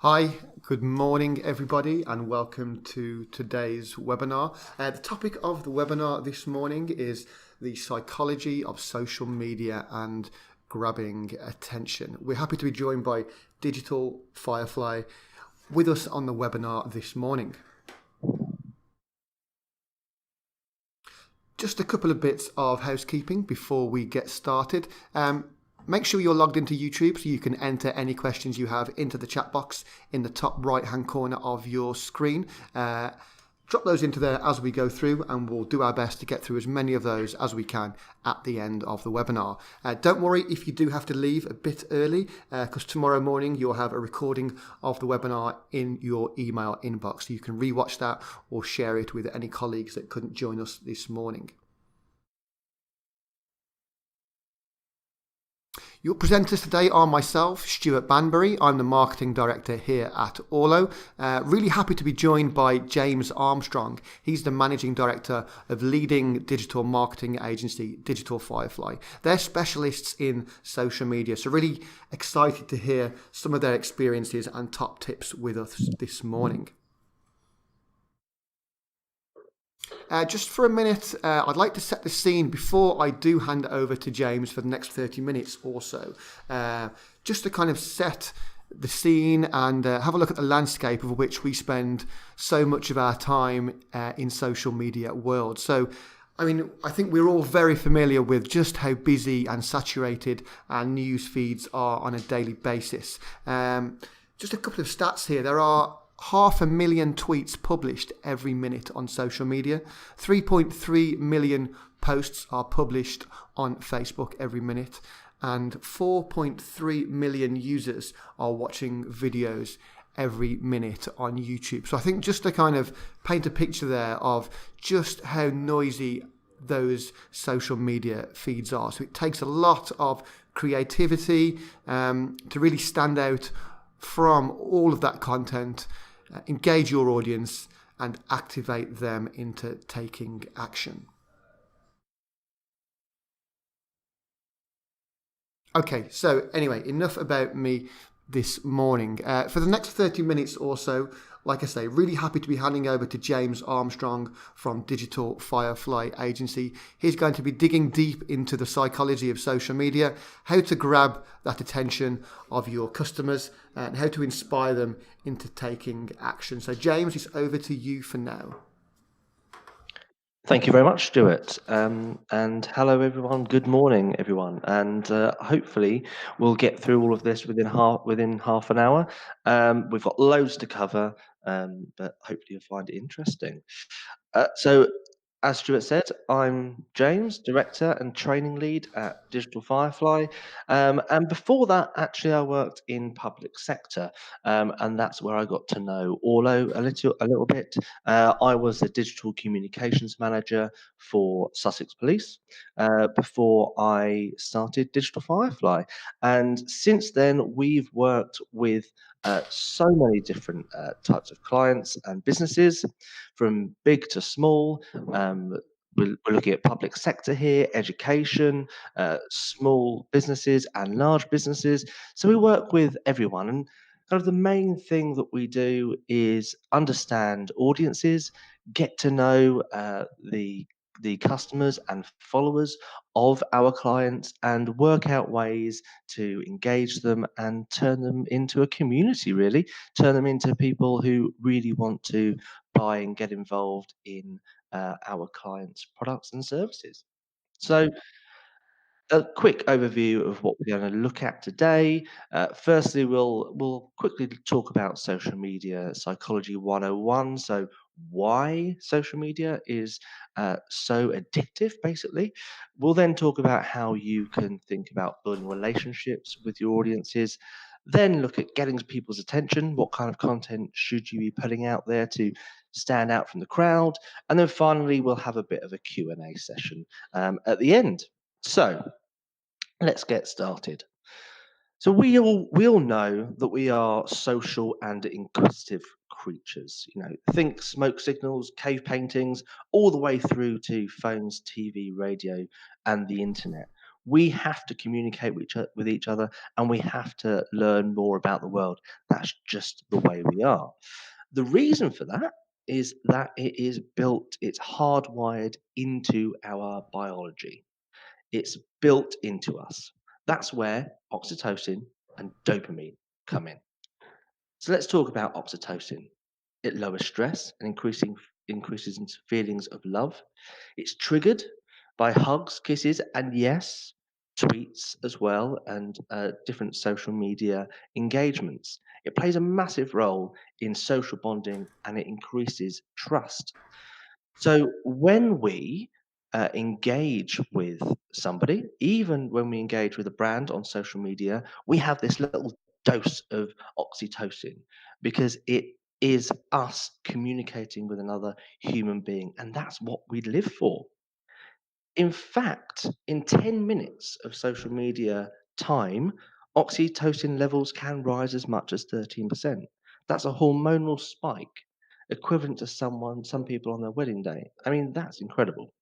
Hi, good morning, everybody, and welcome to today's webinar. The topic of the webinar this morning is the psychology of social media and grabbing attention. We're happy to be joined by Digital Firefly with us on the webinar this morning. Just a couple of bits of housekeeping before we get started. Make sure you're logged into YouTube so you can enter any questions you have into the chat box in the top right hand corner of your screen. Drop those into there as we go through, and we'll do our best to get through as many of those as we can at the end of the webinar. Don't worry if you do have to leave a bit early, because tomorrow morning you'll have a recording of the webinar in your email inbox, so you can rewatch that or share it with any colleagues that couldn't join us this morning. Your presenters today are myself, Stuart Banbury. I'm the Marketing Director here at Orlo. Really happy to be joined by James Armstrong. He's the Managing Director of leading digital marketing agency, Digital Firefly. They're specialists in social media, so really excited to hear some of their experiences and top tips with us this morning. Just for a minute, I'd like to set the scene before I do hand it over to James for the next 30 minutes or so, just to kind of set the scene and have a look at the landscape of which we spend so much of our time in social media world. So, I think we're all very familiar with just how busy and saturated our news feeds are on a daily basis. Just a couple of stats here. There are 500,000 tweets published every minute on social media. 3.3 million posts are published on Facebook every minute, and 4.3 million users are watching videos every minute on YouTube. So I think just to kind of paint a picture there of just how noisy those social media feeds are. So it takes a lot of creativity to really stand out from all of that content, engage your audience, and activate them into taking action. Okay, so anyway, enough about me this morning. For the next 30 minutes or so, like I say, really happy to be handing over to James Armstrong from Digital Firefly Agency. He's going to be digging deep into the psychology of social media, how to grab that attention of your customers, and how to inspire them into taking action. So James, it's over to you for now. Thank you very much, Stuart. And hello, everyone. Good morning, everyone. And hopefully, we'll get through all of this within half an hour. We've got loads to cover, but hopefully, you'll find it interesting. So, as Stuart said, I'm James, Director and Training Lead at Digital Firefly. And before that, actually, I worked in public sector, and that's where I got to know Orlo a little bit. I was the Digital Communications Manager for Sussex Police before I started Digital Firefly. And since then, we've worked with so many different types of clients and businesses, from big to small. We're looking at public sector here, education, small businesses and large businesses. So we work with everyone. And kind of the main thing that we do is understand audiences, get to know the customers and followers of our clients, and work out ways to engage them and turn them into a community, really turn them into people who really want to buy and get involved in our clients' products and services. So, a quick overview of what we're going to look at today. Firstly, we'll quickly talk about social media psychology 101. So, why social media is so addictive, basically. We'll then talk about how you can think about building relationships with your audiences. Then look at getting people's attention. What kind of content should you be putting out there to stand out from the crowd? And then finally, we'll have a bit of a Q&A session at the end. So, let's get started. So we all know that we are social and inquisitive creatures. Think smoke signals, cave paintings, all the way through to phones, TV, radio, and the internet. We have to communicate with each other, and we have to learn more about the world. That's just the way we are. The reason for that is that it is built, it's hardwired into our biology. It's built into us. That's where oxytocin and dopamine come in. So let's talk about oxytocin. It lowers stress and increases into feelings of love. It's triggered by hugs, kisses, and yes, tweets as well, and different social media engagements. It plays a massive role in social bonding and it increases trust. So when we engage with somebody, even when we engage with a brand on social media, we have this little dose of oxytocin because it is us communicating with another human being, and that's what we live for. In fact, in 10 minutes of social media time, oxytocin levels can rise as much as 13%. That's a hormonal spike equivalent to some people on their wedding day. I mean, that's incredible.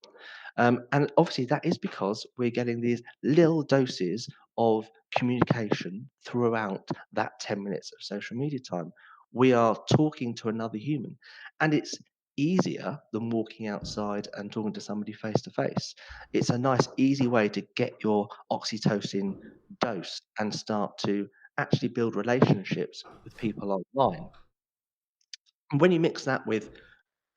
And obviously, that is because we're getting these little doses of communication throughout that 10 minutes of social media time. We are talking to another human, and it's easier than walking outside and talking to somebody face to face. It's a nice, easy way to get your oxytocin dose and start to actually build relationships with people online. And when you mix that with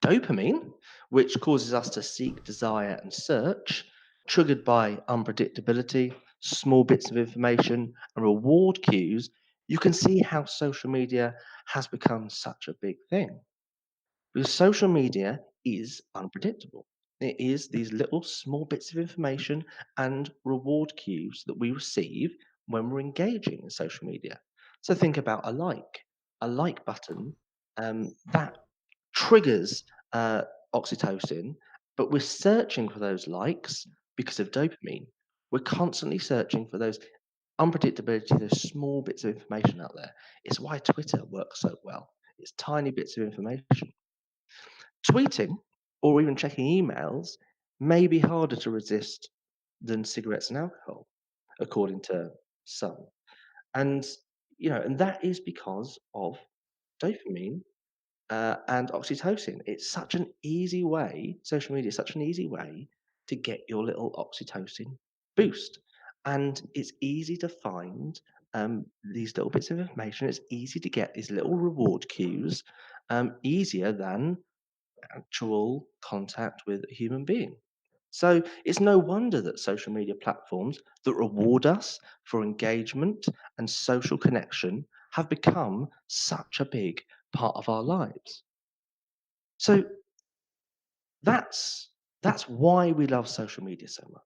dopamine, which causes us to seek, desire, and search, triggered by unpredictability, small bits of information, and reward cues, you can see how social media has become such a big thing. Because social media is unpredictable. It is these little small bits of information and reward cues that we receive when we're engaging in social media. So think about a like. A like button that triggers oxytocin, but we're searching for those likes because of dopamine. We're constantly searching for those unpredictability, those small bits of information out there. It's why Twitter works so well. It's tiny bits of information. Tweeting or even checking emails may be harder to resist than cigarettes and alcohol, according to some. And and that is because of dopamine and oxytocin. It's such an easy way, social media is such an easy way to get your little oxytocin boost. And it's easy to find these little bits of information. It's easy to get these little reward cues easier than actual contact with a human being. So it's no wonder that social media platforms that reward us for engagement and social connection have become such a big part of our lives. So that's that's why we love social media so much.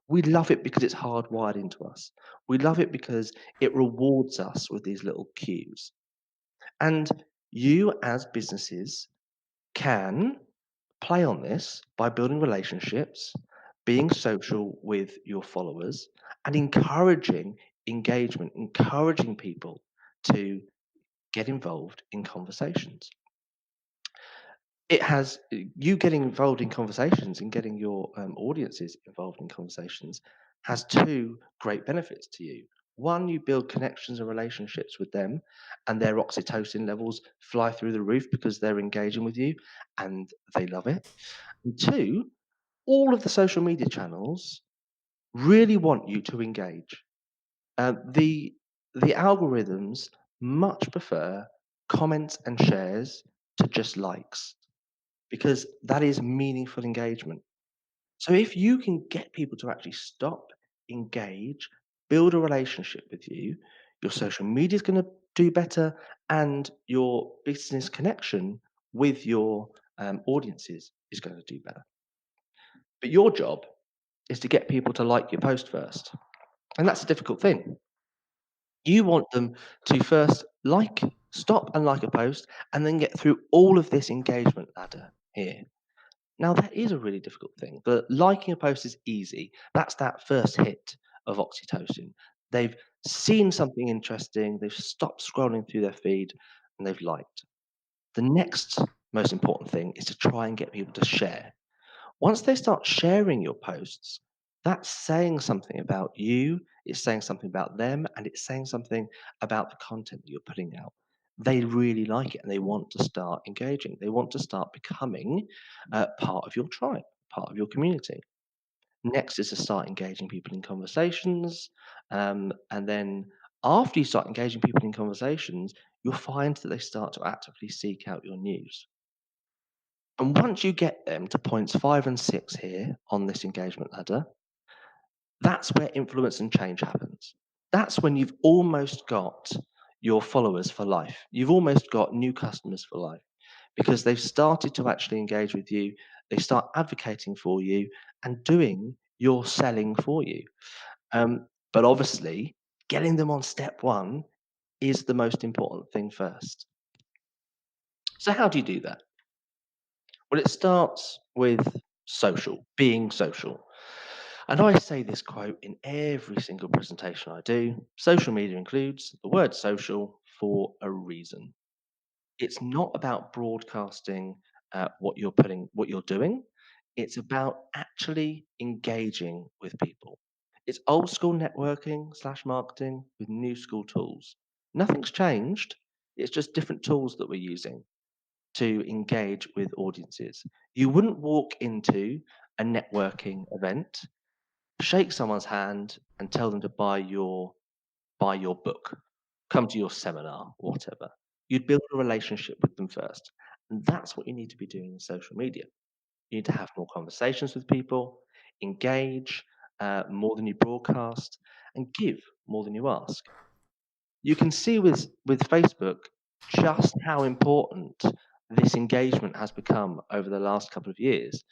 We love it because it's hardwired into us. We love it because it rewards us with these little cues. And you as businesses can play on this by building relationships, being social with your followers, and encouraging engagement, encouraging people to get involved in conversations. It has you getting involved in conversations and getting your audiences involved in conversations has two great benefits to you. One, you build connections and relationships with them, and their oxytocin levels fly through the roof because they're engaging with you and they love it. And two, all of the social media channels really want you to engage. The algorithms much prefer comments and shares to just likes because that is meaningful engagement. So if you can get people to actually stop, engage, build a relationship with you, your social media is going to do better, and your business connection with your audiences is going to do better. But your job is to get people to like your post first. And that's a difficult thing. You want them to first stop and like a post, and then get through all of this engagement ladder here. Now, that is a really difficult thing, but liking a post is easy. That's that first hit of oxytocin. They've seen something interesting, they've stopped scrolling through their feed, and they've liked. The next most important thing is to try and get people to share. Once they start sharing your posts, That's saying something about you, it's saying something about them, and it's saying something about the content that you're putting out. They really like it and they want to start engaging. They want to start becoming part of your tribe, part of your community. Next is to start engaging people in conversations. And then after you start engaging people in conversations, you'll find that they start to actively seek out your news. And once you get them to points 5 and 6 here on this engagement ladder, that's where influence and change happens. That's when you've almost got your followers for life. You've almost got new customers for life because they've started to actually engage with you. They start advocating for you and doing your selling for you. But obviously, getting them on step one is the most important thing first. So, how do you do that? Well, it starts with social, being social. And I say this quote in every single presentation I do. Social media includes the word social for a reason. It's not about broadcasting what you're doing. It's about actually engaging with people. It's old school networking slash marketing with new school tools. Nothing's changed. It's just different tools that we're using to engage with audiences. You wouldn't walk into a networking event, shake someone's hand, and tell them to buy your book, come to your seminar, or whatever. You'd build a relationship with them first. And that's what you need to be doing in social media. You need to have more conversations with people, engage more than you broadcast, and give more than you ask. You can see with Facebook just how important this engagement has become over the last couple of years,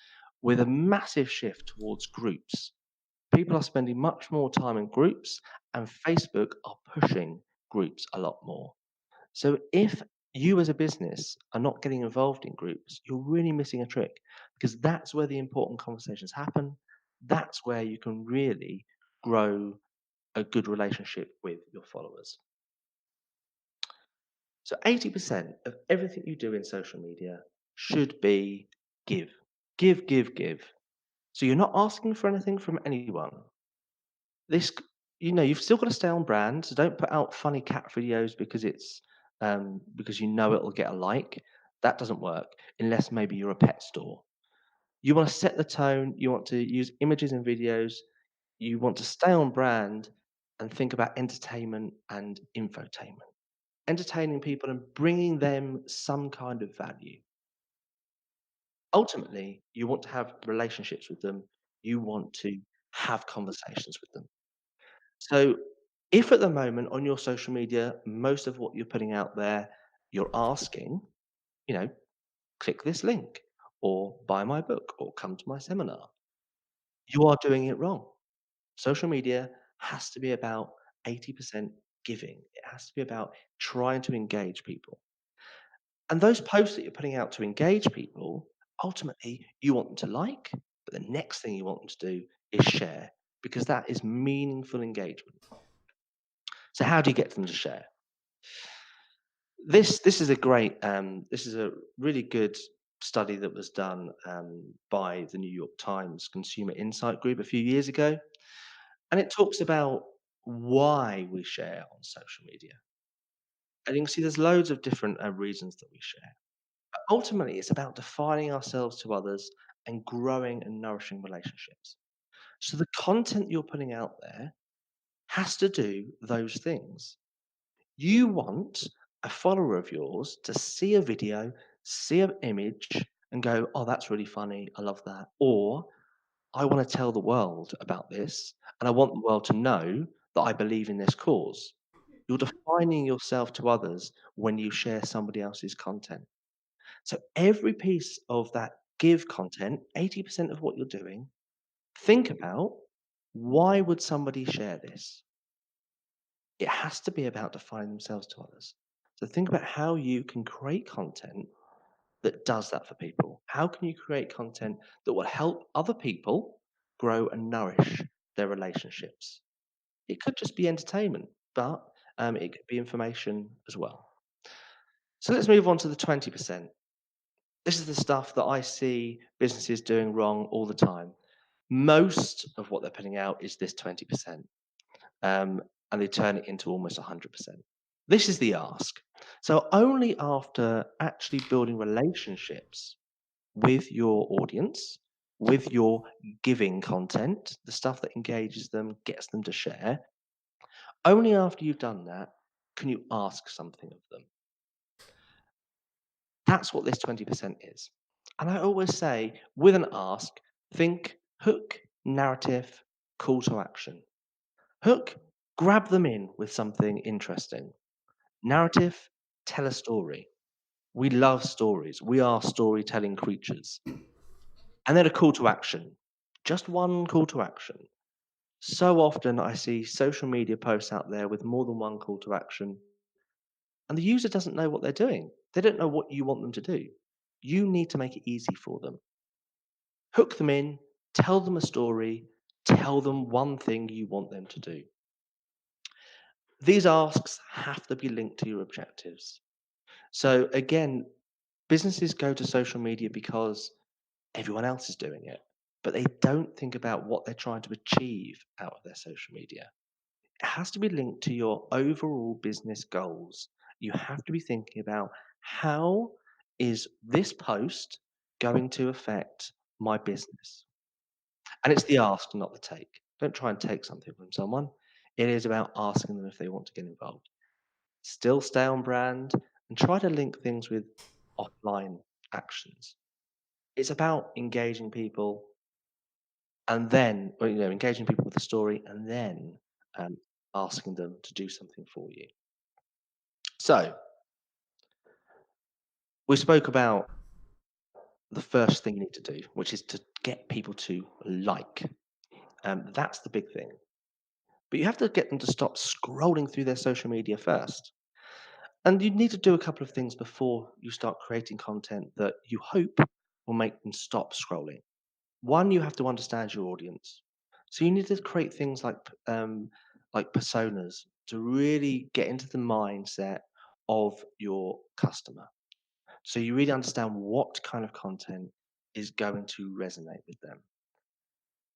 with a massive shift towards groups. People are spending much more time in groups, and Facebook are pushing groups a lot more. So if you as a business are not getting involved in groups, you're really missing a trick because that's where the important conversations happen. That's where you can really grow a good relationship with your followers. So 80% of everything you do in social media should be give. Give, give, give. So you're not asking for anything from anyone. This c you've still gotta stay on brand, so don't put out funny cat videos because you know it'll get a like. That doesn't work unless maybe you're a pet store. You wanna set the tone, you want to use images and videos, you want to stay on brand and think about entertainment and infotainment. Entertaining people and bringing them some kind of value. Ultimately, you want to have relationships with them, you want to have conversations with them. So, if at the moment on your social media, most of what you're putting out there, you're asking, you know, click this link or buy my book or come to my seminar, you are doing it wrong. Social media has to be about 80% giving. It has to be about trying to engage people. And those posts that you're putting out to engage people, ultimately, you want them to like, but the next thing you want them to do is share because that is meaningful engagement. So, how do you get them to share? This is a great this is a really good study that was done by the New York Times Consumer Insight Group a few years ago, and it talks about why we share on social media. And you can see there's loads of different reasons that we share. But ultimately, it's about defining ourselves to others and growing and nourishing relationships. So the content you're putting out there has to do those things. You want a follower of yours to see a video, see an image, and go, "Oh, that's really funny. I love that." Or, "I want to tell the world about this, and I want the world to know that I believe in this cause." You're defining yourself to others when you share somebody else's content. So every piece of that give content, 80% of what you're doing, think about why would somebody share this? It has to be about defining themselves to others. So think about how you can create content that does that for people. How can you create content that will help other people grow and nourish their relationships? It could just be entertainment, but it could be information as well. So let's move on to the 20%. This is the stuff that I see businesses doing wrong all the time. Most of what they're putting out is this 20%, um, and they turn it into almost 100%. This is the ask. So only after actually building relationships with your audience, with your giving content, the stuff that engages them, gets them to share, only after you've done that can you ask something of them. That's what this 20% is. And I always say, with an ask, think hook, narrative, call to action. Hook, grab them in with something interesting. Narrative, tell a story. We love stories. We are storytelling creatures. And then a call to action. Just one call to action. So often I see social media posts out there with more than one call to action, and the user doesn't know what they're doing. They don't know what you want them to do. You need to make it easy for them. Hook them in, tell them a story, tell them one thing you want them to do. These asks have to be linked to your objectives. So again, businesses go to social media because everyone else is doing it, but they don't think about what they're trying to achieve out of their social media. It has to be linked to your overall business goals. You have to be thinking about how is this post going to affect my business? And it's the ask, not the take. Don't try and take something from someone. It is about asking them if they want to get involved. Still stay on brand and try to link things with offline actions. It's about engaging people and then, well, engaging people with the story and then um, asking them to do something for you. So we spoke about the first thing you need to do, which is to get people to like. That's the big thing. But you have to get them to stop scrolling through their social media first. And you need to do a couple of things before you start creating content that you hope will make them stop scrolling. One, you have to understand your audience. So you need to create things like personas to really get into the mindset of your customer. So you really understand what kind of content is going to resonate with them.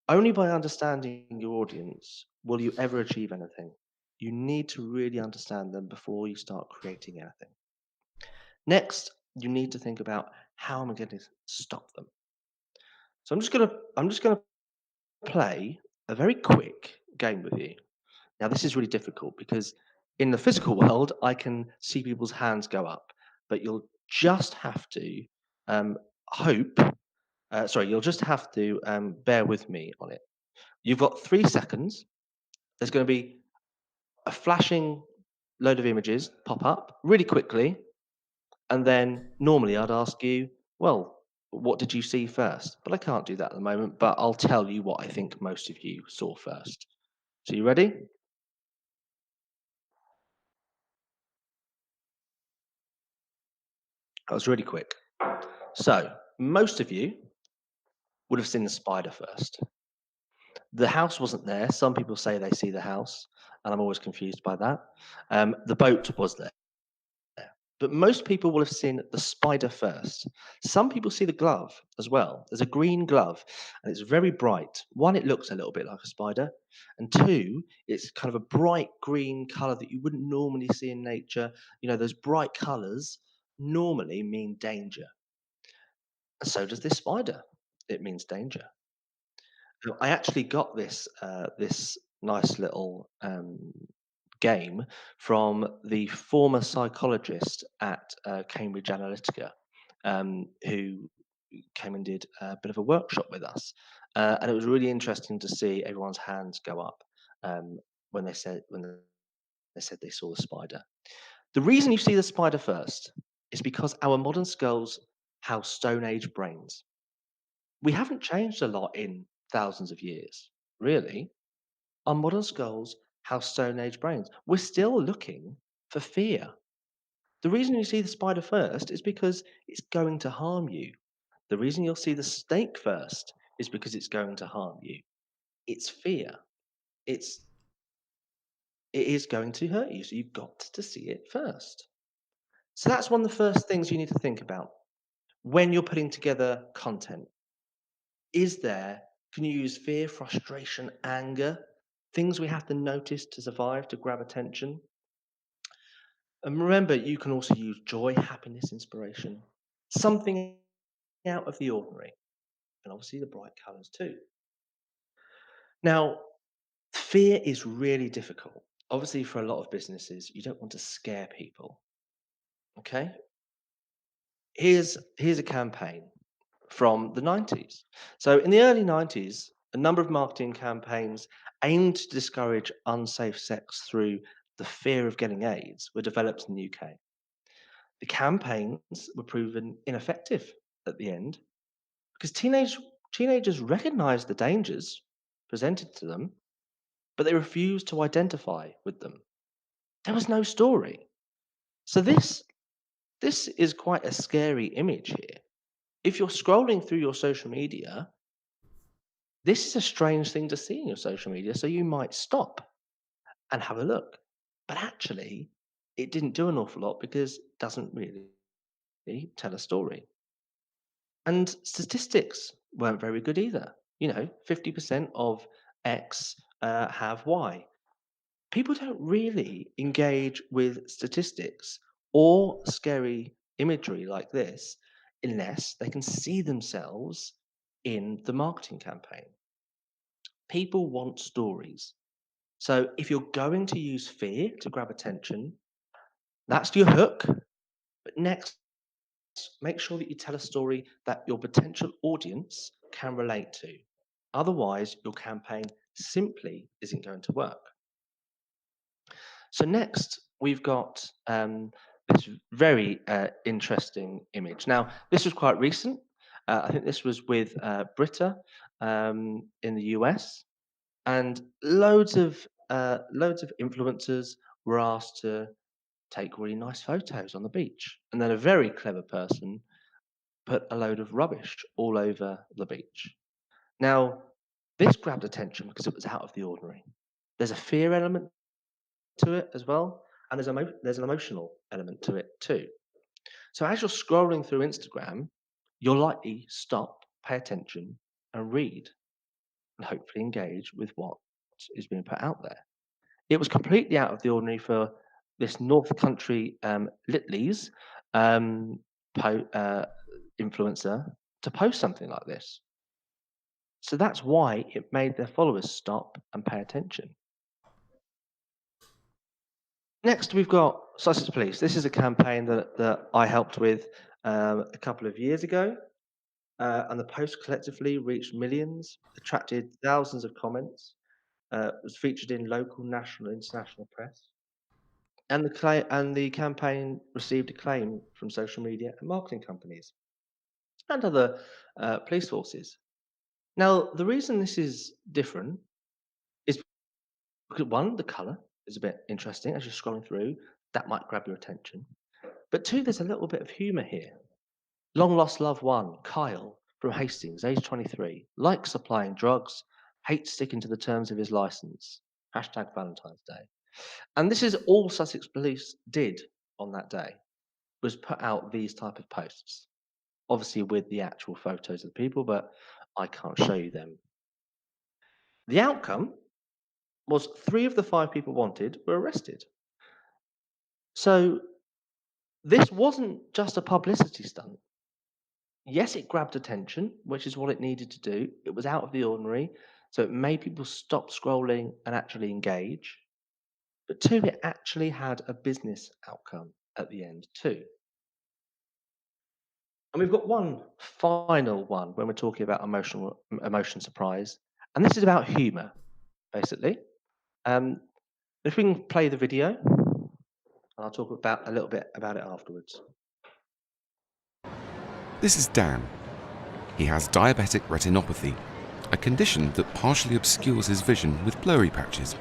Only by understanding your audience will you ever achieve anything. You need to really understand them before you start creating anything. Next, you need to think about how am I going to stop them. So I'm just gonna play a very quick game with you. Now this is really difficult because in the physical world I can see people's hands go up, but you'll just have to um, hope. Sorry, you'll just have to bear with me on it. You've got 3 seconds. There's going to be a flashing load of images pop up really quickly, and then normally I'd ask you, well, what did you see first? But I can't do that at the moment, but I'll tell you what I think most of you saw first. So you ready? That was really quick. So most of you would have seen the spider first. The house wasn't there. Some people say they see the house, and I'm always confused by that. The boat was there. But most people will have seen the spider first. Some people see the glove as well. There's a green glove and it's very bright. One, it looks a little bit like a spider. And two, it's kind of a bright green color that you wouldn't normally see in nature. Those bright colors normally mean danger. And so does this spider. It means danger. Now, I actually got this nice little game from the former psychologist at Cambridge Analytica, who came and did a bit of a workshop with us, and it was really interesting to see everyone's hands go up when they said they saw the spider. The reason you see the spider first is because our modern skulls have Stone Age brains. We haven't changed a lot in thousands of years, really. Our modern skulls have Stone Age brains. We're still looking for fear. The reason you see the spider first is because it's going to harm you. The reason you'll see the snake first is because it's going to harm you. It's fear. It's it is going to hurt you, so you've got to see it first. So that's one of the first things you need to think about when you're putting together content. Is there Can you use fear, frustration, anger? Things we have to notice to survive, to grab attention. And remember, you can also use joy, happiness, inspiration. Something out of the ordinary. And obviously the bright colours too. Now, fear is really difficult. Obviously, for a lot of businesses, you don't want to scare people. Okay? Here's a campaign from the 90s. So in the early 90s, a number of marketing campaigns aimed to discourage unsafe sex through the fear of getting AIDS were developed in the UK. The campaigns were proven ineffective at the end because teenagers recognized the dangers presented to them, but they refused to identify with them. There was no story. So this is quite a scary image here. If you're scrolling through your social media, this is a strange thing to see in your social media, so you might stop and have a look. But actually, it didn't do an awful lot because it doesn't really tell a story. And statistics weren't very good either. 50% of X have Y. People don't really engage with statistics or scary imagery like this unless they can see themselves in the marketing campaign. People want stories. So if you're going to use fear to grab attention, that's your hook. But next, make sure that you tell a story that your potential audience can relate to. Otherwise, your campaign simply isn't going to work. So next, we've got this very interesting image. Now, this was quite recent. I think this was with Brita in the US, and loads of influencers were asked to take really nice photos on the beach, and then a very clever person put a load of rubbish all over the beach. Now, this grabbed attention because it was out of the ordinary. There's a fear element to it as well, and there's an emotional element to it too. So as you're scrolling through Instagram, you'll likely stop, pay attention, and read, and hopefully engage with what is being put out there. It was completely out of the ordinary for this North Country Litleys um, influencer to post something like this. So that's why it made their followers stop and pay attention. Next, we've got Sussex Police. This is a campaign that I helped with a couple of years ago, and the post collectively reached millions, attracted thousands of comments, was featured in local, national, and international press, and the campaign received acclaim from social media and marketing companies and other police forces. Now, the reason this is different is because one, the colour is a bit interesting as you're scrolling through. That might grab your attention. But two, there's a little bit of humour here. Long lost loved one, Kyle from Hastings, age 23, likes supplying drugs, hates sticking to the terms of his license. Hashtag Valentine's Day. And this is all Sussex Police did on that day, was put out these type of posts. Obviously with the actual photos of the people, but I can't show you them. The outcome was 3 of the 5 people wanted were arrested. So this wasn't just a publicity stunt. Yes, it grabbed attention, which is what it needed to do. It was out of the ordinary, so it made people stop scrolling and actually engage. But 2, it actually had a business outcome at the end too. And we've got one final one when we're talking about emotion surprise, and this is about humour, basically. If we can play the video, I'll talk about a little bit about it afterwards. This is Dan. He has diabetic retinopathy, a condition that partially obscures his vision with blurry patches.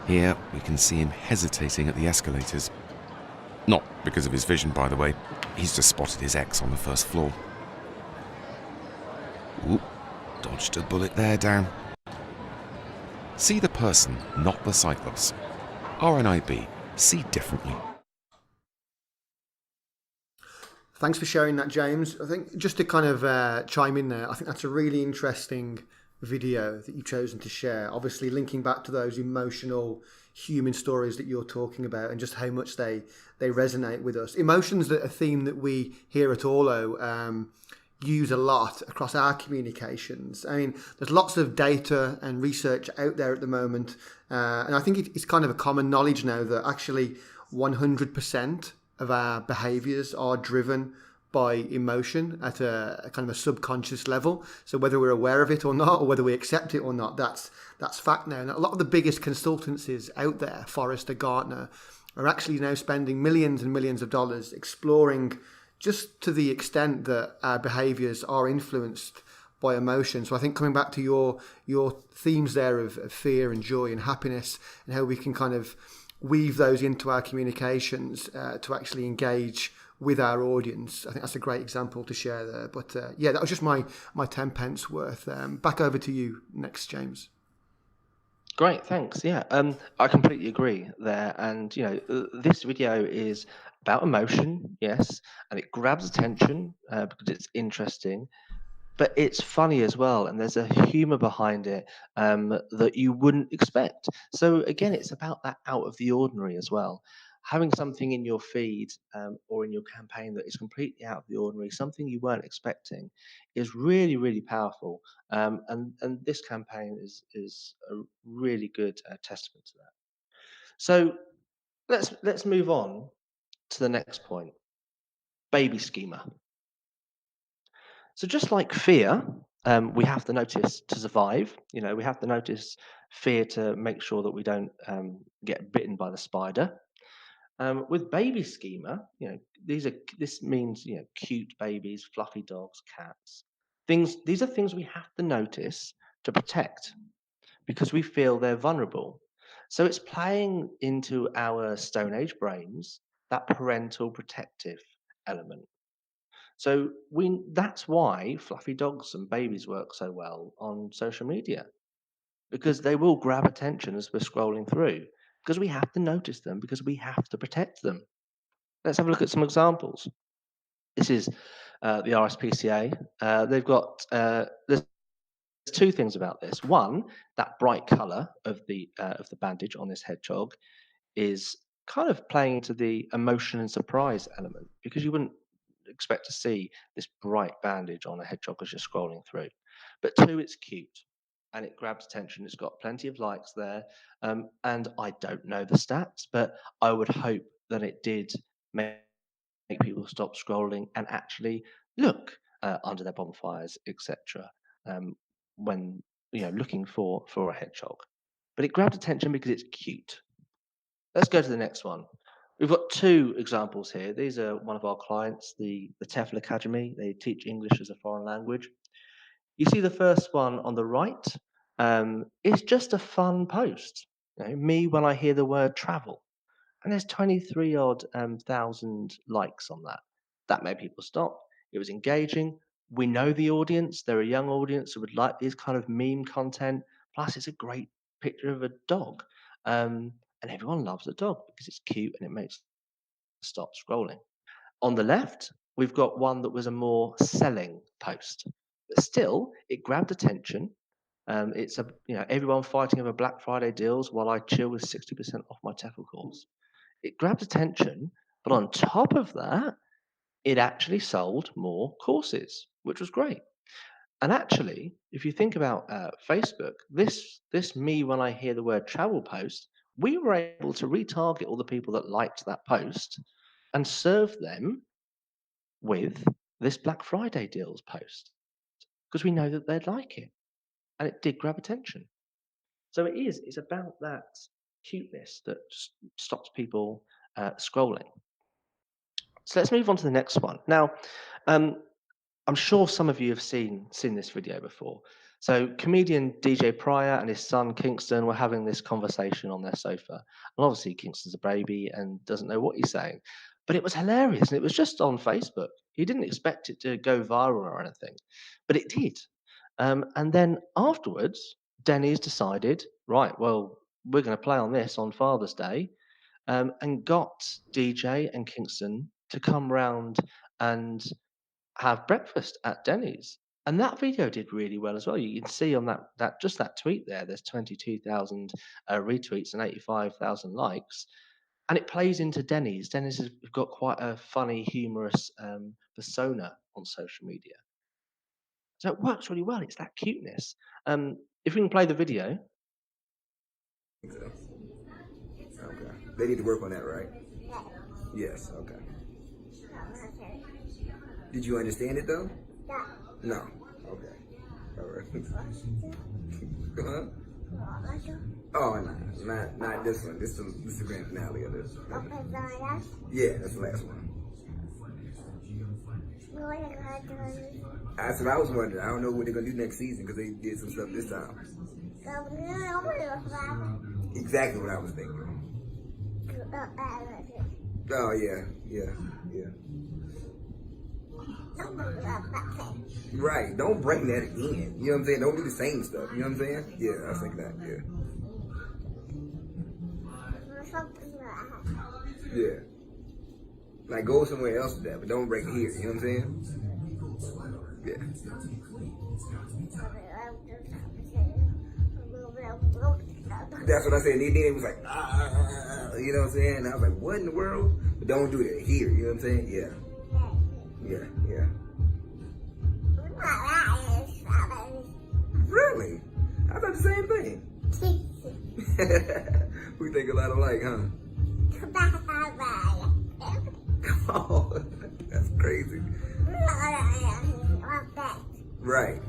Here we can see him hesitating at the escalators. Not because of his vision, by the way. He's just spotted his ex on the first floor. Oop, dodged a bullet there, Dan. See the person, not the Cyclops. RNIB, see differently. Thanks for sharing that, James. I think just to kind of chime in there, I think that's a really interesting video that you've chosen to share. Obviously, linking back to those emotional human stories that you're talking about and just how much they resonate with us. Emotions that a theme that we here at Orlo use a lot across our communications. I mean, there's lots of data and research out there at the moment, and I think it's kind of a common knowledge now that actually 100% of our behaviors are driven by emotion at a kind of a subconscious level. So whether we're aware of it or not, or whether we accept it or not, that's fact now. And a lot of the biggest consultancies out there, Forrester, Gartner, are actually now spending millions and millions of dollars exploring just to the extent that our behaviors are influenced by emotion. So I think coming back to your themes there of fear and joy and happiness, and how we can kind of weave those into our communications to actually engage with our audience. I think that's a great example to share there. But yeah, that was just my 10 pence worth. Back over to you next, James. Great, thanks. Yeah, I completely agree there. And this video is about emotion, yes, and it grabs attention because it's interesting, but it's funny as well, and there's a humor behind it that you wouldn't expect. So again, it's about that out of the ordinary as well. Having something in your feed or in your campaign that is completely out of the ordinary, something you weren't expecting, is really, really powerful. And this campaign is a really good testament to that. So let's move on to the next point: baby schema. So just like fear, we have to notice to survive. We have to notice fear to make sure that we don't get bitten by the spider. With baby schema, this means cute babies, fluffy dogs, cats. Things These are things we have to notice to protect because we feel they're vulnerable. So it's playing into our Stone Age brains that parental protective element. So that's why fluffy dogs and babies work so well on social media, because they will grab attention as we're scrolling through, because we have to notice them, because we have to protect them. Let's have a look at some examples. This is the RSPCA. There's two things about this. One, that bright color of the bandage on this hedgehog is kind of playing into the emotion and surprise element, because you wouldn't expect to see this bright bandage on a hedgehog as you're scrolling through. But two, it's cute and it grabs attention. It's got plenty of likes there. And I don't know the stats, but I would hope that it did make people stop scrolling and actually look under their bonfires, etc. When looking for a hedgehog. But it grabbed attention because it's cute. Let's go to the next one. We've got two examples here. These are one of our clients, the TEFL Academy. They teach English as a foreign language. You see the first one on the right. It's just a fun post. Me when I hear the word travel. And there's 23 odd thousand likes on that. That made people stop. It was engaging. We know the audience. They're a young audience who would like this kind of meme content. Plus, it's a great picture of a dog. And everyone loves the dog because it's cute and it makes stop scrolling. On the left, we've got one that was a more selling post. But still, it grabbed attention. It's everyone fighting over Black Friday deals while I chill with 60% off my TEFL course. It grabbed attention, but on top of that, it actually sold more courses, which was great. And actually, if you think about Facebook, this me when I hear the word travel post, we were able to retarget all the people that liked that post and serve them with this Black Friday deals post because we know that they'd like it, and it did grab attention. So it's about that cuteness that just stops people scrolling. So let's move on to the next one. Now, I'm sure some of you have seen this video before. So comedian DJ Pryor and his son Kingston were having this conversation on their sofa. And obviously Kingston's a baby and doesn't know what he's saying. But it was hilarious and it was just on Facebook. He didn't expect it to go viral or anything, but it did. And then afterwards, Denny's decided, right, well, we're going to play on this on Father's Day, and got DJ and Kingston to come round and have breakfast at Denny's. And that video did really well as well. You can see on that tweet there, there's 22,000 retweets and 85,000 likes, and it plays into Denny's. Denny's has got quite a funny, humorous persona on social media, so it works really well. It's that cuteness. If we can play the video. So, okay. They need to work on that, right? Yes. Okay. Did you understand it though? No. Okay. All right. Huh? Oh, no, not this one. This is the grand finale of this. Yeah, that's the last one. That's what I was wondering. I don't know what they're gonna do next season because they did some stuff this time. Exactly what I was thinking. Oh yeah. Right. Don't bring that again. You know what I'm saying? Don't do the same stuff. You know what I'm saying? Yeah, I was thinking that. Yeah. Yeah. Like go somewhere else with that, but don't bring it here. You know what I'm saying? Yeah. That's what I said. And then it was like, you know what I'm saying? And I was like, what in the world? But don't do that here. You know what I'm saying? Yeah. Really? I thought the same thing. We think a lot alike, huh? Come on. That's crazy. Right.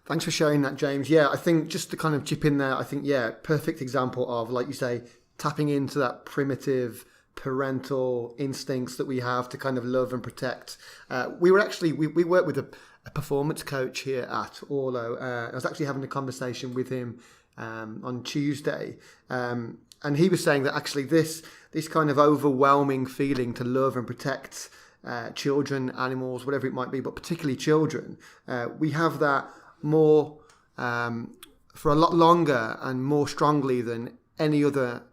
Thanks for sharing that, James. Yeah, I think just to kind of chip in there, I think, yeah, perfect example of, like you say, tapping into that primitive parental instincts that we have to kind of love and protect. We work with a performance coach here at Orlo. I was actually having a conversation with him on Tuesday, and he was saying that actually this kind of overwhelming feeling to love and protect children, animals, whatever it might be, but particularly children, we have that more for a lot longer and more strongly than any other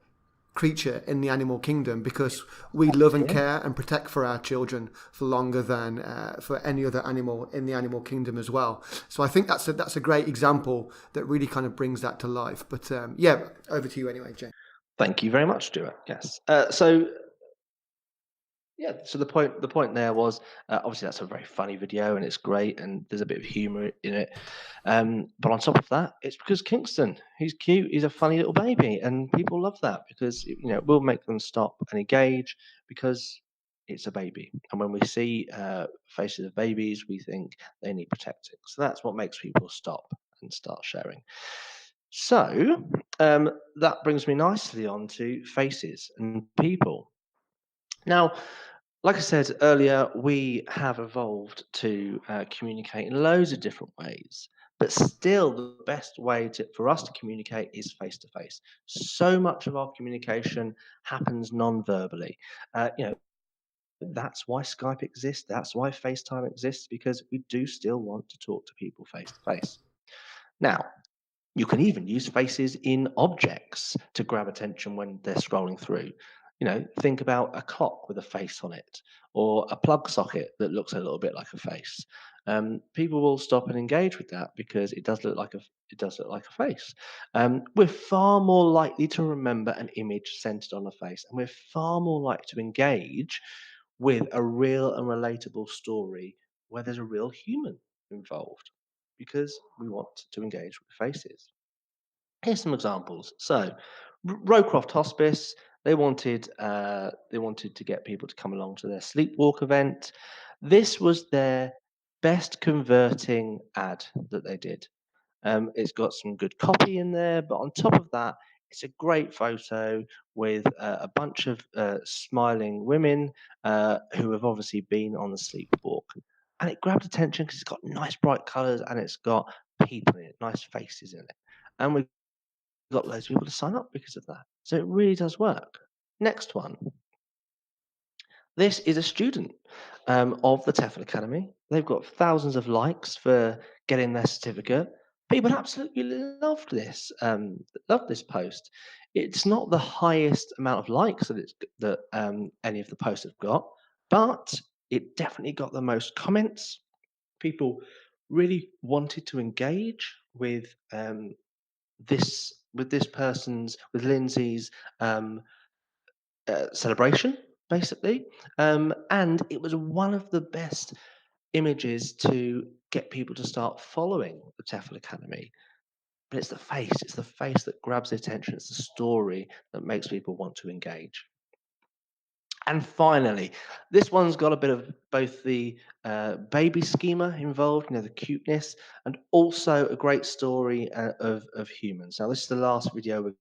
creature in the animal kingdom, because we love and care and protect for our children for longer than for any other animal in the animal kingdom as well. So I think that's a great example that really kind of brings that to life. But yeah, over to you anyway, Jane. Thank you very much, Stuart. Yes. So the point there was obviously that's a very funny video and it's great and there's a bit of humour in it. But on top of that, it's because Kingston, he's cute, he's a funny little baby, and people love that because it will make them stop and engage because it's a baby. And when we see faces of babies, we think they need protecting. So that's what makes people stop and start sharing. So that brings me nicely on to faces and people. Now, like I said earlier, we have evolved to communicate in loads of different ways, but still the best way for us to communicate is face to face. So much of our communication happens non-verbally. That's why Skype exists. That's why FaceTime exists, because we do still want to talk to people face to face. Now, you can even use faces in objects to grab attention when they're scrolling through. Think about a clock with a face on it, or a plug socket that looks a little bit like a face. People will stop and engage with that because it does look like a face. We're far more likely to remember an image centered on a face, and we're far more likely to engage with a real and relatable story where there's a real human involved, because we want to engage with faces. Here's some examples. So, Rowcroft Hospice, they wanted to get people to come along to their sleepwalk event. This was their best converting ad that they did. It's got some good copy in there, but on top of that, it's a great photo with a bunch of smiling women who have obviously been on the sleepwalk. And it grabbed attention because it's got nice bright colours and it's got people in it, nice faces in it. And we've got loads of people to sign up because of that. So it really does work. Next one. This is a student of the TEFL Academy. They've got thousands of likes for getting their certificate. People absolutely loved this post. It's not the highest amount of likes that any of the posts have got, but it definitely got the most comments. People really wanted to engage with Lindsay's um, celebration, basically, and it was one of the best images to get people to start following the TEFL Academy. But it's the face that grabs the attention. It's the story that makes people want to engage. And finally, this one's got a bit of both the baby schema involved, the cuteness, and also a great story of humans. Now, this is the last video we're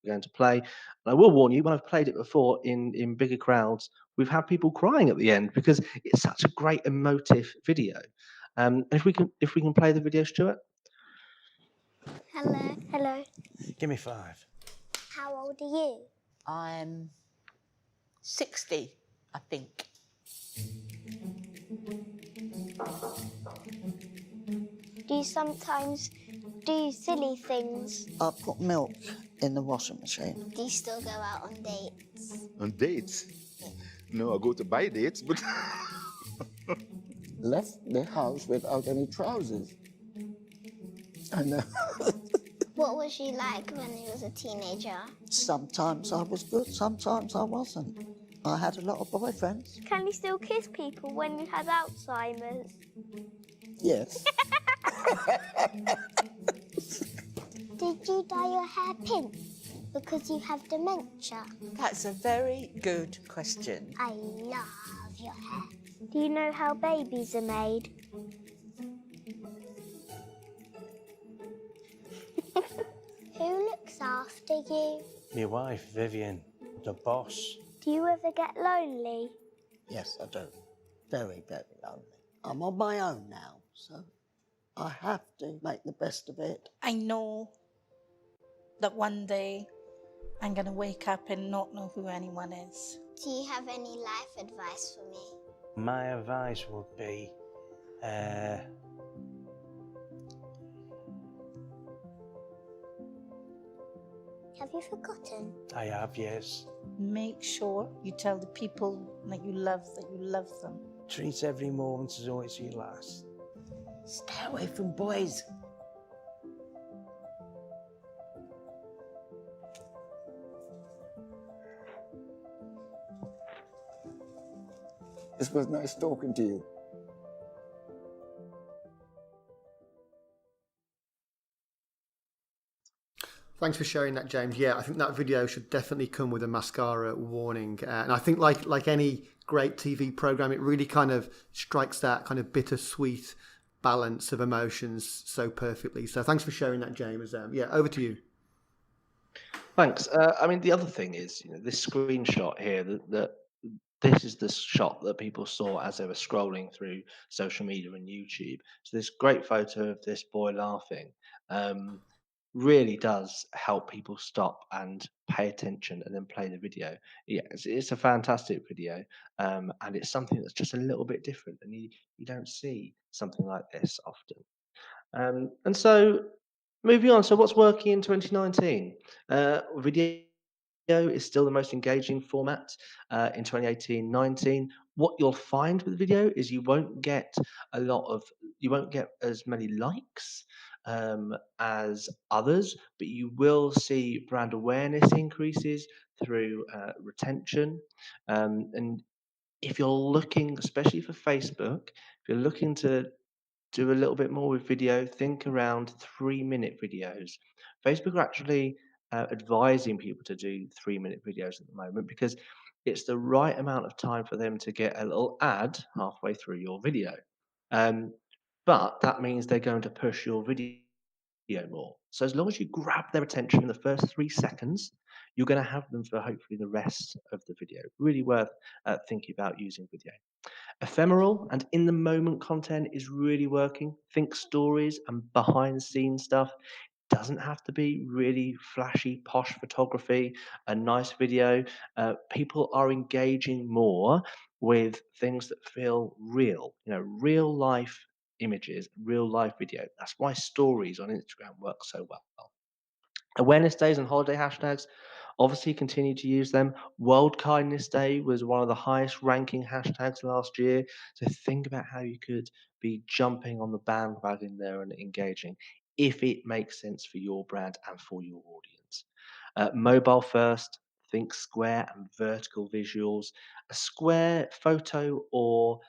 going to play. And I will warn you, when I've played it before in bigger crowds, we've had people crying at the end because it's such a great emotive video. If we can play the video, Stuart. Hello. Hello. Give me 5. How old are you? I'm 60, I think. Do you sometimes do silly things? I put milk in the washing machine. Do you still go out on dates? On dates? No, I go to buy dates, but Left the house without any trousers. I know. What was you like when you was a teenager? Sometimes I was good, sometimes I wasn't. I had a lot of boyfriends. Can you still kiss people when you had Alzheimer's? Yes. Did you dye your hair pink because you have dementia? That's a very good question. I love your hair. Do you know how babies are made? Who looks after you? My wife, Vivian, the boss. Do you ever get lonely? Yes, I do. Very, very lonely. I'm on my own now, so I have to make the best of it. I know that one day I'm going to wake up and not know who anyone is. Do you have any life advice for me? My advice would be, Have you forgotten? I have, yes. Make sure you tell the people that you love them. Treat every moment as though it's your last. Stay away from boys. it was nice talking to you. Thanks for sharing that, James. Yeah, I think that video should definitely come with a mascara warning. And I think like any great TV program, it really kind of strikes that kind of bittersweet balance of emotions so perfectly. So thanks for sharing that, James. Yeah, over to you. Thanks. I mean, the other thing is, this screenshot here, that this is the shot that people saw as they were scrolling through social media and YouTube. So this great photo of this boy laughing really does help people stop and pay attention and then play the video. Yeah, it's a fantastic video, and it's something that's just a little bit different, and you don't see something like this often. And so, moving on. So, what's working in 2019? Video is still the most engaging format in 2018-19. What you'll find with video is you won't get as many likes as others, but you will see brand awareness increases through retention. And if you're looking, especially for Facebook, if you're looking to do a little bit more with video, think around 3-minute videos. Facebook are actually advising people to do 3-minute videos at the moment because it's the right amount of time for them to get a little ad halfway through your video. But that means they're going to push your video more. So as long as you grab their attention in the first 3 seconds, you're going to have them for hopefully the rest of the video. Really worth thinking about using video. Ephemeral and in the moment content is really working. Think stories and behind the scenes stuff. Doesn't have to be really flashy, posh photography, a nice video. People are engaging more with things that feel real, real life images, real life video. That's why stories on Instagram work so well. Awareness days and holiday hashtags, obviously continue to use them. World Kindness Day was one of the highest ranking hashtags last year. So think about how you could be jumping on the bandwagon there and engaging if it makes sense for your brand and for your audience. Mobile first, think square and vertical visuals. A square photo or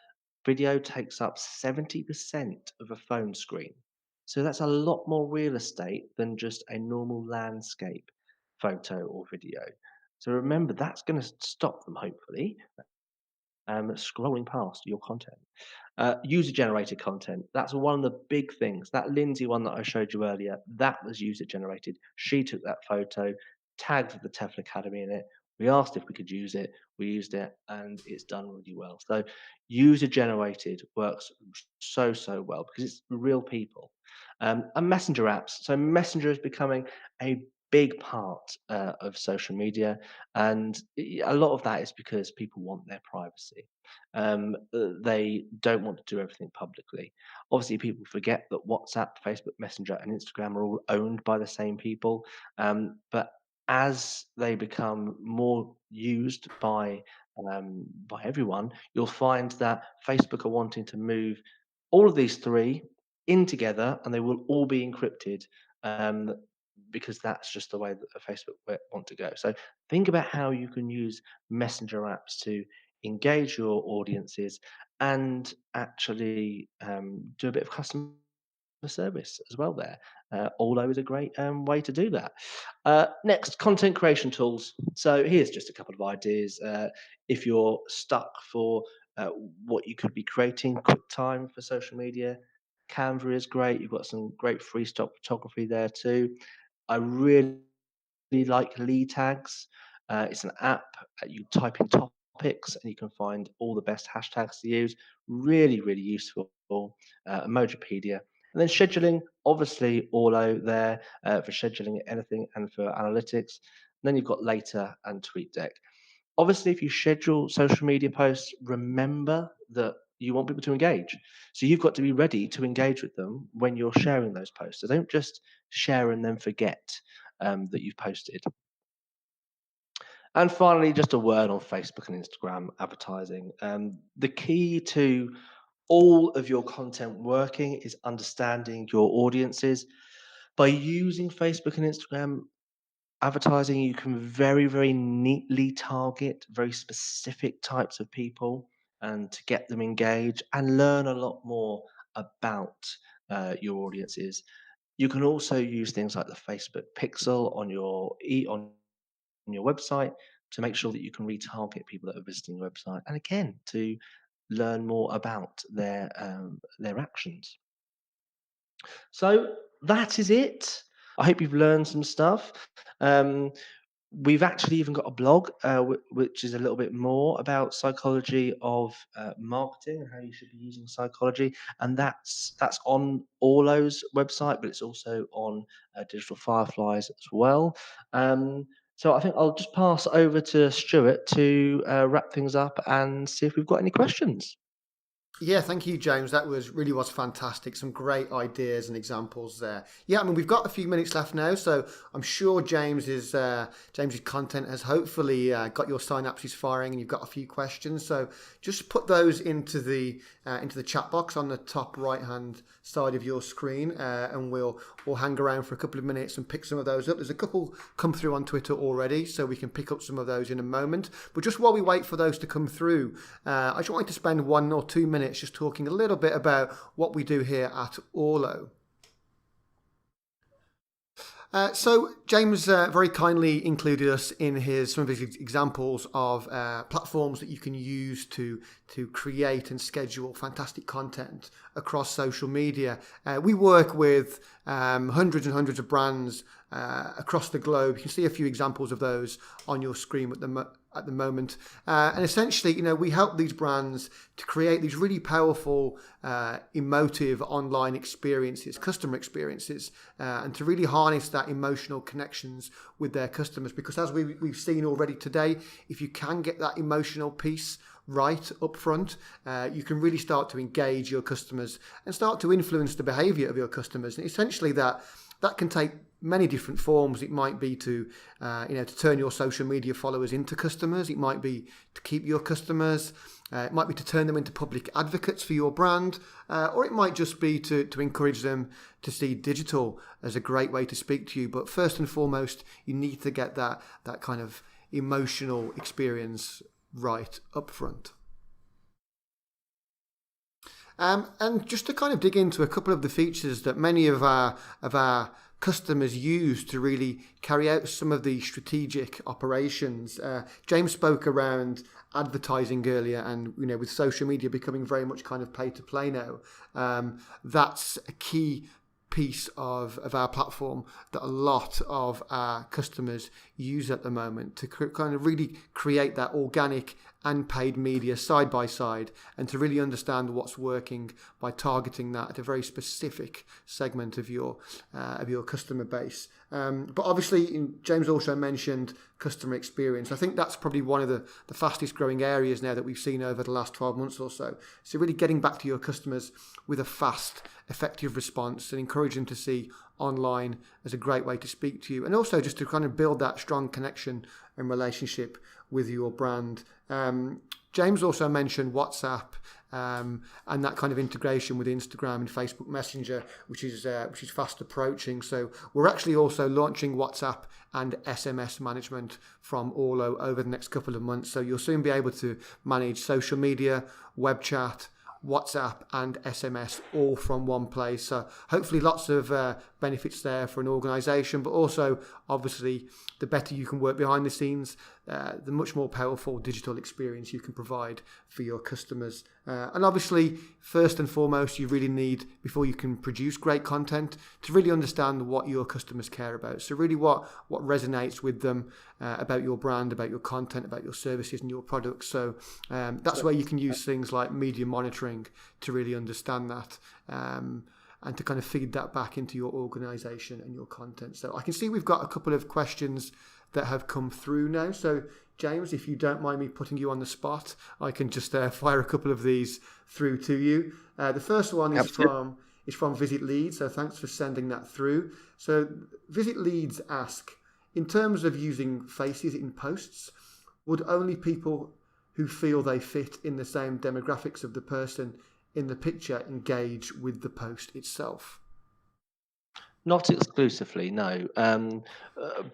video takes up 70% of a phone screen. So that's a lot more real estate than just a normal landscape photo or video. So remember, that's going to stop them, hopefully, scrolling past your content. User generated content. That's one of the big things. That Lindsay one that I showed you earlier, that was user generated. She took that photo, tagged the TEFL Academy in it. We asked if we could use it. We used it, and it's done really well. So user generated works so well because it's real people. And messenger apps. So messenger is becoming a big part of social media, and a lot of that is because people want their privacy. They don't want to do everything publicly. Obviously, people forget that WhatsApp, Facebook Messenger, and Instagram are all owned by the same people. But as they become more used by everyone, you'll find that Facebook are wanting to move all of these three in together, and they will all be encrypted. Um, because that's just the way that Facebook want to go. So think about how you can use messenger apps to engage your audiences and actually do a bit of customer service as well there. Olo is a great way to do that. Next, content creation tools. So here's just a couple of ideas. If you're stuck for what you could be creating, QuickTime for social media. Canva is great. You've got some great free stock photography there too. I really like Lead Tags. It's an app. You type in topics and you can find all the best hashtags to use. Really useful. Emojipedia. And then scheduling, obviously Olo there for scheduling anything and for analytics. And then you've got Later and TweetDeck. Obviously, if you schedule social media posts, remember that you want people to engage. So you've got to be ready to engage with them when you're sharing those posts. So don't just share and then forget that you've posted. And finally, just a word on Facebook and Instagram advertising. The key to all of your content working is understanding your audiences. By using Facebook and Instagram advertising, you can very neatly target very specific types of people and to get them engaged and learn a lot more about your audiences. You can also use things like the Facebook Pixel on your website to make sure that you can retarget people that are visiting your website, and again to learn more about their actions. So that is it. I hope you've learned some stuff. We've actually even got a blog, which is a little bit more about psychology of marketing and how you should be using psychology, and that's on Olo's website, but it's also on Digital Fireflies as well. So I think I'll just pass over to Stuart to wrap things up and see if we've got any questions. Yeah, thank you, James. That really was fantastic. Some great ideas and examples there. Yeah, I mean, we've got a few minutes left now, so I'm sure James's content has hopefully got your synapses firing, and you've got a few questions. So just put those into the chat box on the top right hand side of your screen, and we'll hang around for a couple of minutes and pick some of those up. There's a couple come through on Twitter already, so we can pick up some of those in a moment. But just while we wait for those to come through, I just wanted to spend 1 or 2 minutes just talking a little bit about what we do here at Olo. So James very kindly included us in some of his examples of platforms that you can use to create and schedule fantastic content across social media. We work with hundreds and hundreds of brands across the globe. You can see a few examples of those on your screen at the moment. And essentially, we help these brands to create these really powerful, emotive online experiences, customer experiences, and to really harness that emotional connections with their customers. Because as we've seen already today, if you can get that emotional piece right up front, you can really start to engage your customers and start to influence the behavior of your customers. And essentially that can take many different forms. It might be to turn your social media followers into customers. It might be to keep your customers. It might be to turn them into public advocates for your brand, or it might just be to encourage them to see digital as a great way to speak to you. But first and foremost, you need to get that kind of emotional experience right up front. And just to kind of dig into a couple of the features that many of our customers use to really carry out some of the strategic operations. James spoke around advertising earlier, and with social media becoming very much kind of pay to play now, that's a key piece of our platform that a lot of our customers use at the moment to kind of really create that organic and paid media side by side, and to really understand what's working by targeting that at a very specific segment of your customer base. But obviously, James also mentioned customer experience. I think that's probably one of the fastest growing areas now that we've seen over the last 12 months or so. So really getting back to your customers with a fast, effective response and encourage them to see online as a great way to speak to you, and also just to kind of build that strong connection and relationship with your brand. James also mentioned WhatsApp and that kind of integration with Instagram and Facebook Messenger, which is fast approaching. So we're actually also launching WhatsApp and SMS management from Orlo over the next couple of months. So you'll soon be able to manage social media, web chat, WhatsApp and SMS all from one place. So hopefully lots of benefits there for an organisation, but also obviously the better you can work behind the scenes, the much more powerful digital experience you can provide for your customers. And obviously, first and foremost, you really need, before you can produce great content, to really understand what your customers care about. So really what resonates with them about your brand, about your content, about your services and your products. So that's where you can use things like media monitoring to really understand that. And to kind of feed that back into your organisation and your content. So I can see we've got a couple of questions that have come through now. So James, if you don't mind me putting you on the spot, I can just fire a couple of these through to you. The first one is from Visit Leeds, so thanks for sending that through. So Visit Leeds ask, in terms of using faces in posts, would only people who feel they fit in the same demographics of the person in the picture engage with the post itself? Not exclusively, no.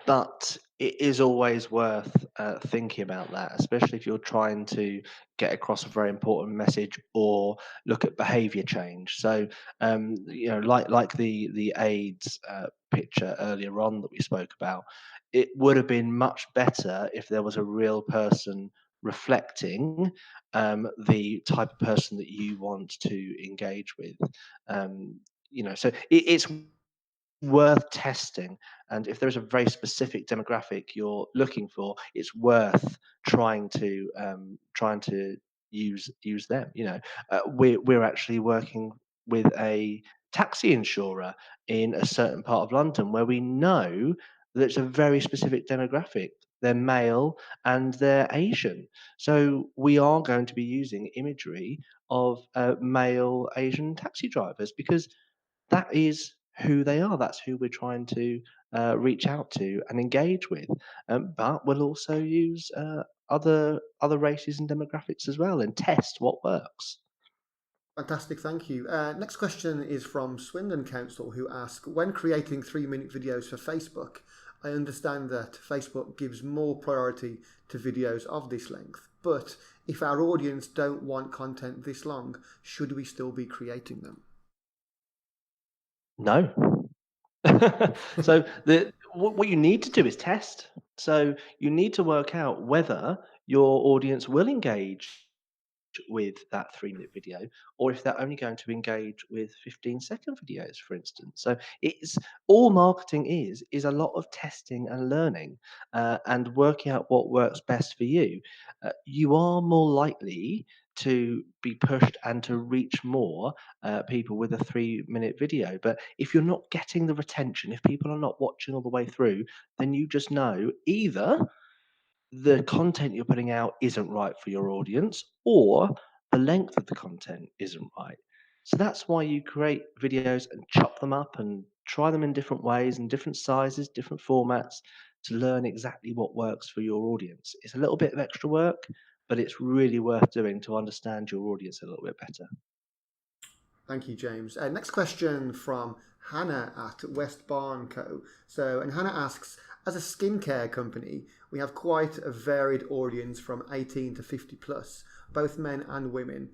But it is always worth thinking about that, especially if you're trying to get across a very important message or look at behaviour change. So, like the AIDS picture earlier on that we spoke about, it would have been much better if there was a real person reflecting the type of person that you want to engage with. So it's worth testing, and if there's a very specific demographic you're looking for, it's worth trying to use them. We're actually working with a taxi insurer in a certain part of London where we know that it's a very specific demographic. They're male and they're Asian, so we are going to be using imagery of male Asian taxi drivers because that is who they are. That's who we're trying to reach out to and engage with. But we'll also use other races and demographics as well and test what works. Fantastic, thank you. Next question is from Swindon Council, who ask, when creating 3-minute videos for Facebook, I understand that Facebook gives more priority to videos of this length, but if our audience don't want content this long, should we still be creating them? No. So what you need to do is test. So you need to work out whether your audience will engage with that 3-minute video, or if they're only going to engage with 15-second videos, for instance. So it's all marketing is a lot of testing and learning and working out what works best for you. You are more likely to be pushed and to reach more people with a 3-minute video. But if you're not getting the retention, if people are not watching all the way through, then you just know either the content you're putting out isn't right for your audience, or the length of the content isn't right. So that's why you create videos and chop them up and try them in different ways and different sizes, different formats to learn exactly what works for your audience. It's a little bit of extra work, but it's really worth doing to understand your audience a little bit better. Thank you, James. Next question from Hannah at West Barn Co. And Hannah asks, as a skincare company, we have quite a varied audience from 18 to 50 plus, both men and women.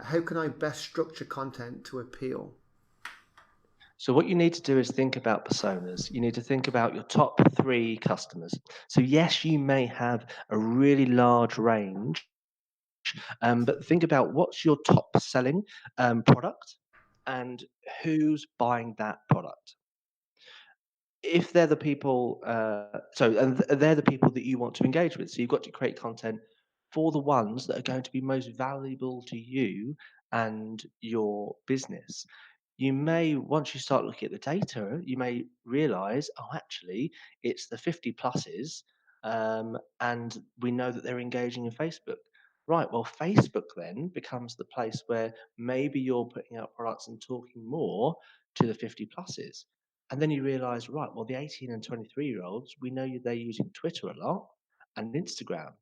How can I best structure content to appeal? So what you need to do is think about personas. You need to think about your top 3 customers. So yes, you may have a really large range, but think about what's your top selling product and who's buying that product. If they're the people, they're the people that you want to engage with. So you've got to create content for the ones that are going to be most valuable to you and your business. You may, once you start looking at the data, you may realize, oh, actually, it's the 50 pluses, and we know that they're engaging in Facebook. Right, well, Facebook then becomes the place where maybe you're putting out products and talking more to the 50 pluses. And then you realize, right, well, the 18 and 23-year-olds, we know they're using Twitter a lot and Instagram.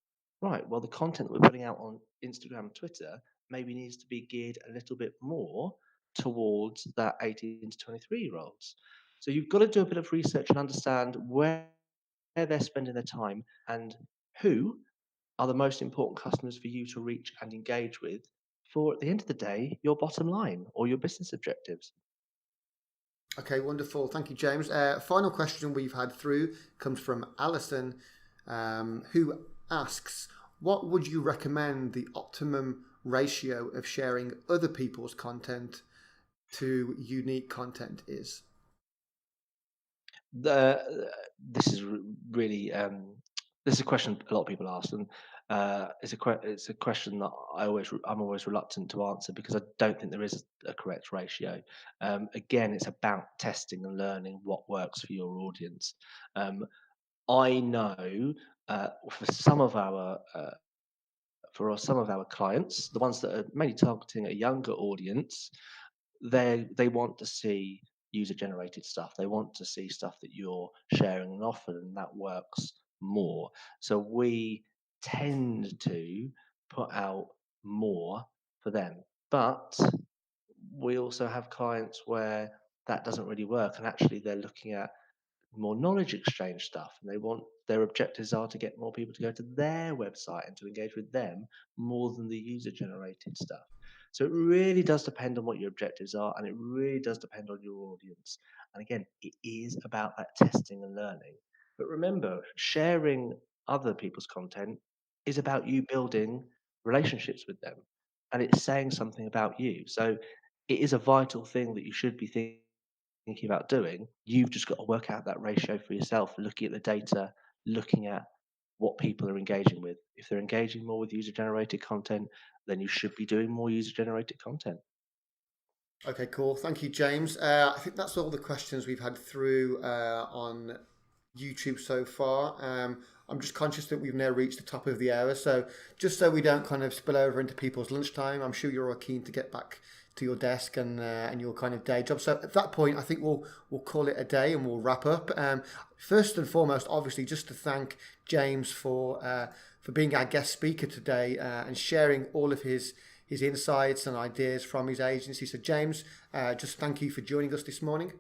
Right, well, the content that we're putting out on Instagram and Twitter maybe needs to be geared a little bit more towards that 18 to 23-year-olds. So you've got to do a bit of research and understand where they're spending their time and who are the most important customers for you to reach and engage with for, at the end of the day, your bottom line or your business objectives. Okay, wonderful. Thank you, James. Final question we've had through comes from Alison, who asks, what would you recommend the optimum ratio of sharing other people's content to unique content is? This is really this is a question a lot of people ask, and it's a question that I'm always reluctant to answer because I don't think there is a correct ratio. Again, it's about testing and learning what works for your audience. I know for some of our clients, the ones that are mainly targeting a younger audience, they want to see user generated stuff. They want to see stuff that you're sharing and offering, and that works more. So we tend to put out more for them. But we also have clients where that doesn't really work, and actually they're looking at more knowledge exchange stuff, and their objectives are to get more people to go to their website and to engage with them more than the user generated stuff. So it really does depend on what your objectives are, and it really does depend on your audience. And again, it is about that testing and learning. But remember, sharing other people's content is about you building relationships with them, and it's saying something about you. So it is a vital thing that you should be thinking about doing. You've just got to work out that ratio for yourself, looking at the data, looking at what people are engaging with. If they're engaging more with user generated content, then you should be doing more user generated content. Okay, cool. Thank you, James. I think that's all the questions we've had through on YouTube so far. I'm just conscious that we've now reached the top of the hour. So just so we don't kind of spill over into people's lunchtime, I'm sure you're all keen to get back to your desk and your kind of day job. So at that point, I think we'll call it a day and we'll wrap up. First and foremost, obviously, just to thank James for being our guest speaker today and sharing all of his insights and ideas from his agency. So James, just thank you for joining us this morning.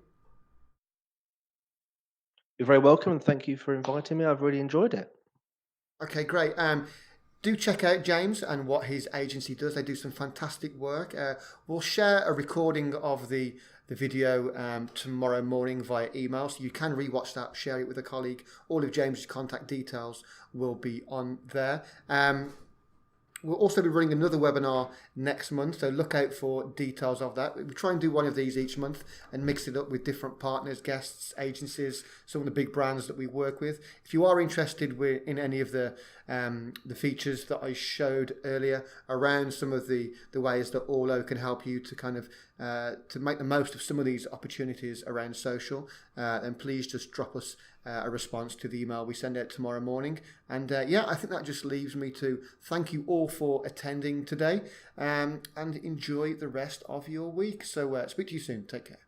You're very welcome, and thank you for inviting me. I've really enjoyed it. Okay, great. Do check out James and what his agency does. They do some fantastic work. We'll share a recording of the video tomorrow morning via email, so you can rewatch that, share it with a colleague. All of James's contact details will be on there. We'll also be running another webinar next month, so look out for details of that. We try and do one of these each month and mix it up with different partners, guests, agencies, some of the big brands that we work with. If you are interested in any of the features that I showed earlier around some of the ways that Orlo can help you to kind of to make the most of some of these opportunities around social, then please just drop us a response to the email we send out tomorrow morning. And yeah, I think that just leaves me to thank you all for attending today, and enjoy the rest of your week. So speak to you soon. Take care.